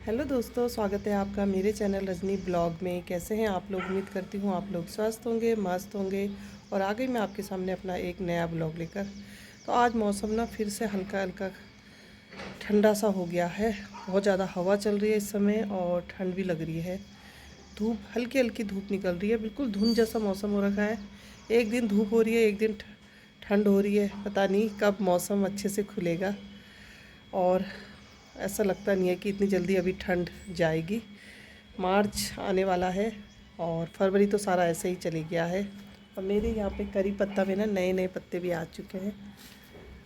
Hello दोस्तों, स्वागत है आपका मेरे चैनल रजनी ब्लॉग में। कैसे हैं आप लोग? उम्मीद करती हूँ आप लोग स्वस्थ होंगे, मस्त होंगे। और आ गई मैं आपके सामने अपना एक नया ब्लॉग लेकर। तो आज मौसम ना फिर से हल्का हल्का ठंडा सा हो गया है। बहुत ज़्यादा हवा चल रही है इस समय और ठंड भी लग रही है। धूप, हल्की हल्की धूप निकल रही है। बिल्कुल धुंध जैसा मौसम हो रखा है। एक दिन धूप हो रही है, एक दिन ठंड हो रही है। पता नहीं कब मौसम अच्छे से खुलेगा। और ऐसा लगता नहीं है कि इतनी जल्दी अभी ठंड जाएगी। मार्च आने वाला है और फरवरी तो सारा ऐसे ही चले गया है। और मेरे यहाँ पे करी पत्ता में ना नए नए पत्ते भी आ चुके हैं।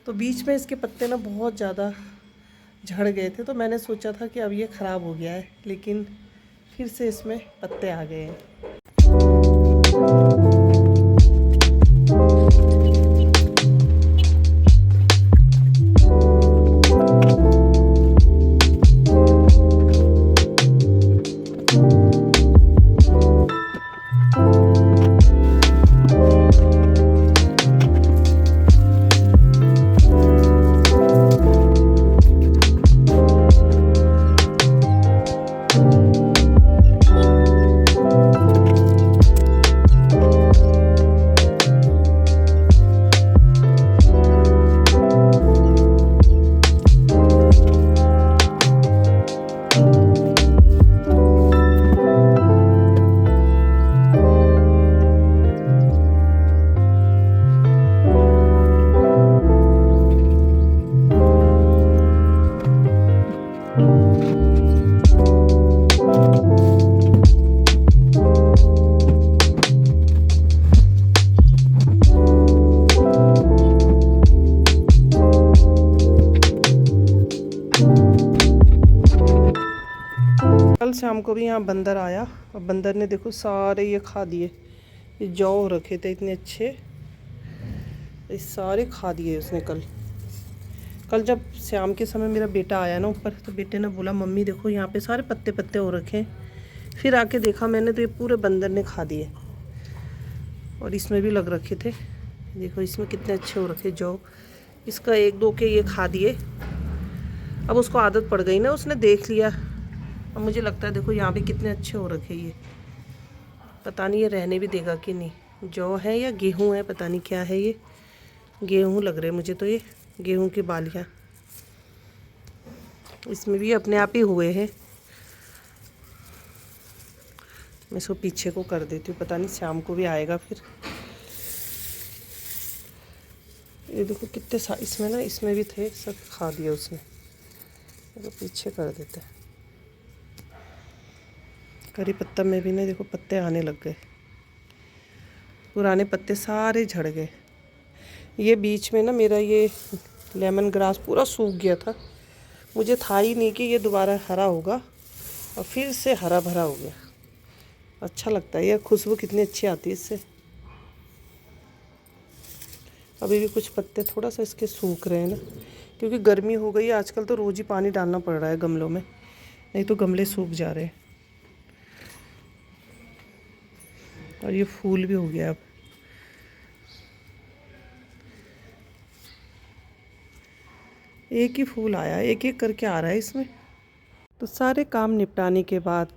तो बीच में इसके पत्ते ना बहुत ज़्यादा झड़ गए थे, तो मैंने सोचा था कि अब ये ख़राब हो गया है, लेकिन फिर से इसमें पत्ते आ गए हैं। कल शाम को भी यहाँ बंदर आया और बंदर ने देखो सारे ये खा दिए। ये जौ रखे थे इतने अच्छे, ये सारे खा दिए उसने। कल जब शाम के समय मेरा बेटा आया ना ऊपर, तो बेटे ने बोला मम्मी देखो यहाँ पे सारे पत्ते पत्ते हो रखे हैं। फिर आके देखा मैंने तो ये पूरे बंदर ने खा दिए। और इसमें भी लग रखे थे, देखो इसमें कितने अच्छे हो रखे जौ। इसका एक दो के ये खा दिए। अब उसको आदत पड़ गई ना, उसने देख लिया। अब मुझे लगता है देखो यहाँ पे कितने अच्छे हो रखे ये। पता नहीं ये रहने भी देगा कि नहीं। जौ है या गेहूँ है, पता नहीं क्या है ये। गेहूँ लग रहे मुझे तो, ये गेहूँ की बालियाँ। इसमें भी अपने आप ही हुए हैं। मैं इसको पीछे को कर देती हूँ, पता नहीं शाम को भी आएगा फिर। ये देखो कितने इसमें ना, इसमें भी थे, सब खा दिए उसने। तो पीछे कर देते हैं। करी पत्ता में भी ना देखो पत्ते आने लग गए। पुराने पत्ते सारे झड़ गए। ये बीच में ना मेरा ये लेमन ग्रास पूरा सूख गया था। मुझे था ही नहीं कि ये दोबारा हरा होगा, और फिर से हरा भरा हो गया। अच्छा लगता है, ये खुशबू कितनी अच्छी आती है इससे। अभी भी कुछ पत्ते थोड़ा सा इसके सूख रहे हैं ना, क्योंकि गर्मी हो गई है आजकल। तो रोज़ ही पानी डालना पड़ रहा है गमलों में, नहीं तो गमले सूख जा रहे हैं। और ये फूल भी हो गया अब। एक ही फूल आया, एक एक करके आ रहा है इसमें। तो सारे काम निपटाने के बाद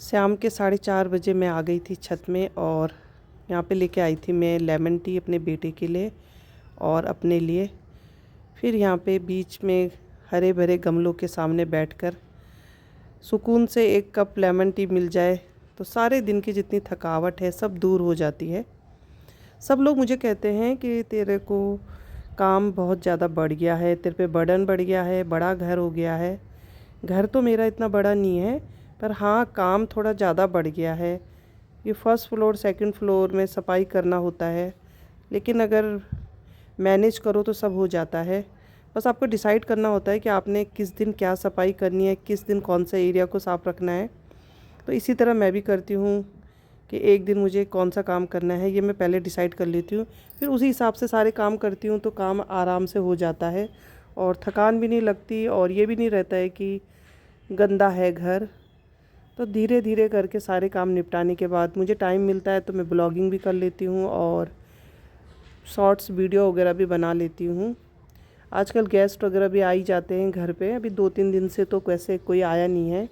शाम के 4:30 बजे मैं आ गई थी छत में। और यहाँ पे लेके आई थी मैं लेमन टी अपने बेटे के लिए और अपने लिए। फिर यहाँ पे बीच में हरे भरे गमलों के सामने बैठकर सुकून से एक कप लेमन टी मिल जाए तो सारे दिन की जितनी थकावट है सब दूर हो जाती है। सब लोग मुझे कहते हैं कि तेरे को काम बहुत ज़्यादा बढ़ गया है, तेरे पे बर्डन बढ़ गया है, बड़ा घर हो गया है। घर तो मेरा इतना बड़ा नहीं है, पर हाँ काम थोड़ा ज़्यादा बढ़ गया है। ये फर्स्ट फ्लोर सेकंड फ्लोर में सफाई करना होता है, लेकिन अगर मैनेज करो तो सब हो जाता है। बस आपको डिसाइड करना होता है कि आपने किस दिन क्या सफाई करनी है, किस दिन कौन सा एरिया को साफ़ रखना है। तो इसी तरह मैं भी करती हूँ कि एक दिन मुझे कौन सा काम करना है ये मैं पहले डिसाइड कर लेती हूँ। फिर उसी हिसाब से सारे काम करती हूँ, तो काम आराम से हो जाता है और थकान भी नहीं लगती। और ये भी नहीं रहता है कि गंदा है घर। तो धीरे धीरे करके सारे काम निपटाने के बाद मुझे टाइम मिलता है तो मैं ब्लॉगिंग भी कर लेती हूँ और शॉर्ट्स वीडियो वगैरह भी बना लेती हूँ। आजकल गेस्ट वगैरह भी आ ही जाते हैं घर पे। अभी 2-3 दिन से तो वैसे कोई आया नहीं है,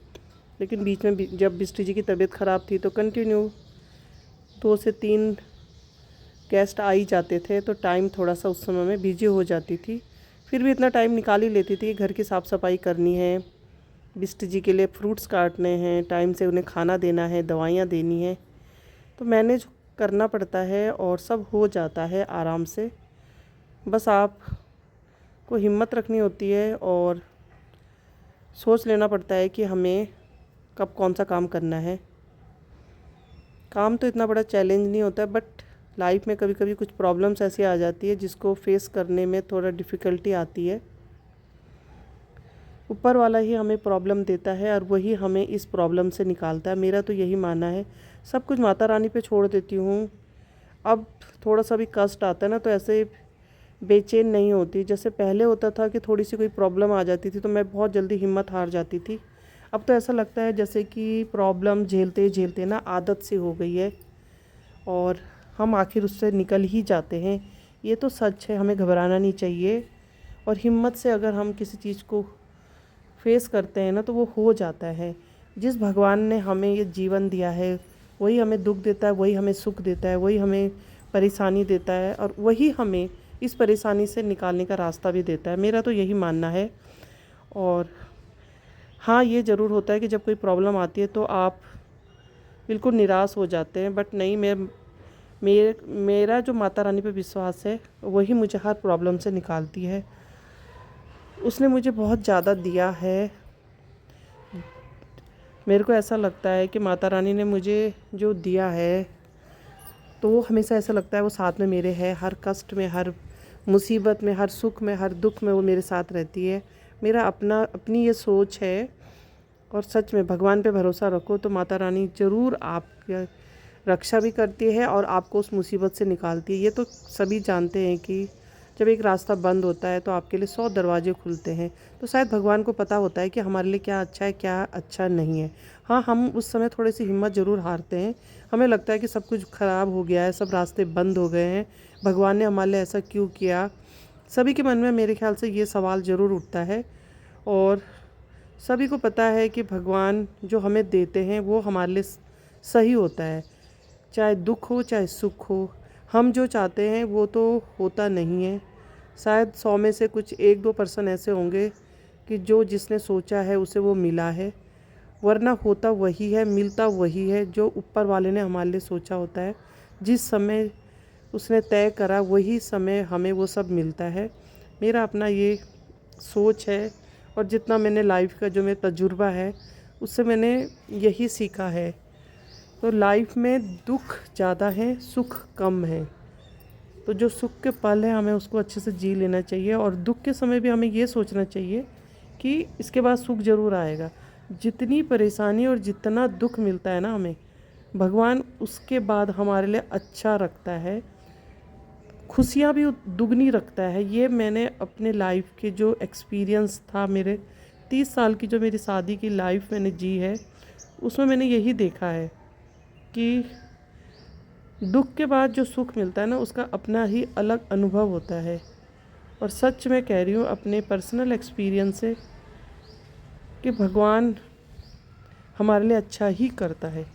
लेकिन बीच में जब बिस्टी जी की तबीयत ख़राब थी तो कंटिन्यू 2 से 3 गेस्ट आ ही जाते थे, तो टाइम थोड़ा सा उस समय में बिजी हो जाती थी। फिर भी इतना टाइम निकाल ही लेती थी कि घर की साफ़ सफाई करनी है, बिस्टी जी के लिए फ्रूट्स काटने हैं, टाइम से उन्हें खाना देना है, दवाइयाँ देनी है, तो मैनेज करना पड़ता है और सब हो जाता है आराम से। बस आप को हिम्मत रखनी होती है और सोच लेना पड़ता है कि हमें कब कौन सा काम करना है। काम तो इतना बड़ा चैलेंज नहीं होता है, बट लाइफ में कभी कभी कुछ प्रॉब्लम्स ऐसी आ जाती है जिसको फेस करने में थोड़ा डिफ़िकल्टी आती है। ऊपर वाला ही हमें प्रॉब्लम देता है और वही हमें इस प्रॉब्लम से निकालता है। मेरा तो यही मानना है। सब कुछ माता रानी पे छोड़ देती हूँ। अब थोड़ा सा भी कष्ट आता है ना तो ऐसे बेचैन नहीं होती। जैसे पहले होता था कि थोड़ी सी कोई प्रॉब्लम आ जाती थी तो मैं बहुत जल्दी हिम्मत हार जाती थी। अब तो ऐसा लगता है जैसे कि प्रॉब्लम झेलते झेलते ना आदत सी हो गई है और हम आखिर उससे निकल ही जाते हैं। ये तो सच है, हमें घबराना नहीं चाहिए और हिम्मत से अगर हम किसी चीज़ को फेस करते हैं ना तो वो हो जाता है। जिस भगवान ने हमें ये जीवन दिया है वही हमें दुख देता है, वही हमें सुख देता है, वही हमें परेशानी देता है और वही हमें इस परेशानी से निकालने का रास्ता भी देता है। मेरा तो यही मानना है। और हाँ, ये ज़रूर होता है कि जब कोई प्रॉब्लम आती है तो आप बिल्कुल निराश हो जाते हैं, बट नहीं, मेरा जो माता रानी पे विश्वास है वही मुझे हर प्रॉब्लम से निकालती है। उसने मुझे बहुत ज़्यादा दिया है। मेरे को ऐसा लगता है कि माता रानी ने मुझे जो दिया है तो वो हमेशा ऐसा लगता है वो साथ में मेरे है। हर कष्ट में, हर मुसीबत में, हर सुख में, हर दुख में वो मेरे साथ रहती है। मेरा अपनी ये सोच है। और सच में भगवान पे भरोसा रखो तो माता रानी ज़रूर आपकी रक्षा भी करती है और आपको उस मुसीबत से निकालती है। ये तो सभी जानते हैं कि जब एक रास्ता बंद होता है तो आपके लिए 100 दरवाजे खुलते हैं। तो शायद भगवान को पता होता है कि हमारे लिए क्या अच्छा है, क्या अच्छा नहीं है। हाँ, हम उस समय थोड़ी सी हिम्मत ज़रूर हारते हैं। हमें लगता है कि सब कुछ ख़राब हो गया है, सब रास्ते बंद हो गए हैं, भगवान ने हमारे लिए ऐसा क्यों किया। सभी के मन में मेरे ख्याल से ये सवाल ज़रूर उठता है। और सभी को पता है कि भगवान जो हमें देते हैं वो हमारे लिए सही होता है, चाहे दुख हो चाहे सुख हो। हम जो चाहते हैं वो तो होता नहीं है। शायद 100 में से कुछ 1-2% ऐसे होंगे कि जो जिसने सोचा है उसे वो मिला है, वरना होता वही है, मिलता वही है जो ऊपर वाले ने हमारे लिए सोचा होता है। जिस समय उसने तय करा वही समय हमें वो सब मिलता है। मेरा अपना ये सोच है और जितना मैंने लाइफ का जो मेरा तजुर्बा है उससे मैंने यही सीखा है। तो लाइफ में दुख ज़्यादा है, सुख कम है। तो जो सुख के पल हैं हमें उसको अच्छे से जी लेना चाहिए और दुख के समय भी हमें ये सोचना चाहिए कि इसके बाद सुख ज़रूर आएगा। जितनी परेशानी और जितना दुख मिलता है ना हमें, भगवान उसके बाद हमारे लिए अच्छा रखता है, खुशियाँ भी दुगनी रखता है। ये मैंने अपने लाइफ के जो एक्सपीरियंस था, मेरे 30 साल की जो मेरी शादी की लाइफ मैंने जी है, उसमें मैंने यही देखा है कि दुख के बाद जो सुख मिलता है ना उसका अपना ही अलग अनुभव होता है। और सच में कह रही हूँ अपने पर्सनल एक्सपीरियंस से कि भगवान हमारे लिए अच्छा ही करता है।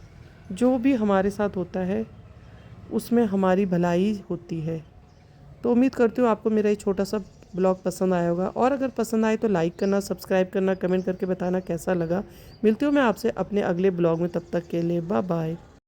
जो भी हमारे साथ होता है उसमें हमारी भलाई होती है। तो उम्मीद करती हूँ आपको मेरा ये छोटा सा ब्लॉग पसंद आया होगा और अगर पसंद आए तो लाइक करना, सब्सक्राइब करना, कमेंट करके बताना कैसा लगा। मिलती हूँ मैं आपसे अपने अगले ब्लॉग में, तब तक के लिए बाय बाय।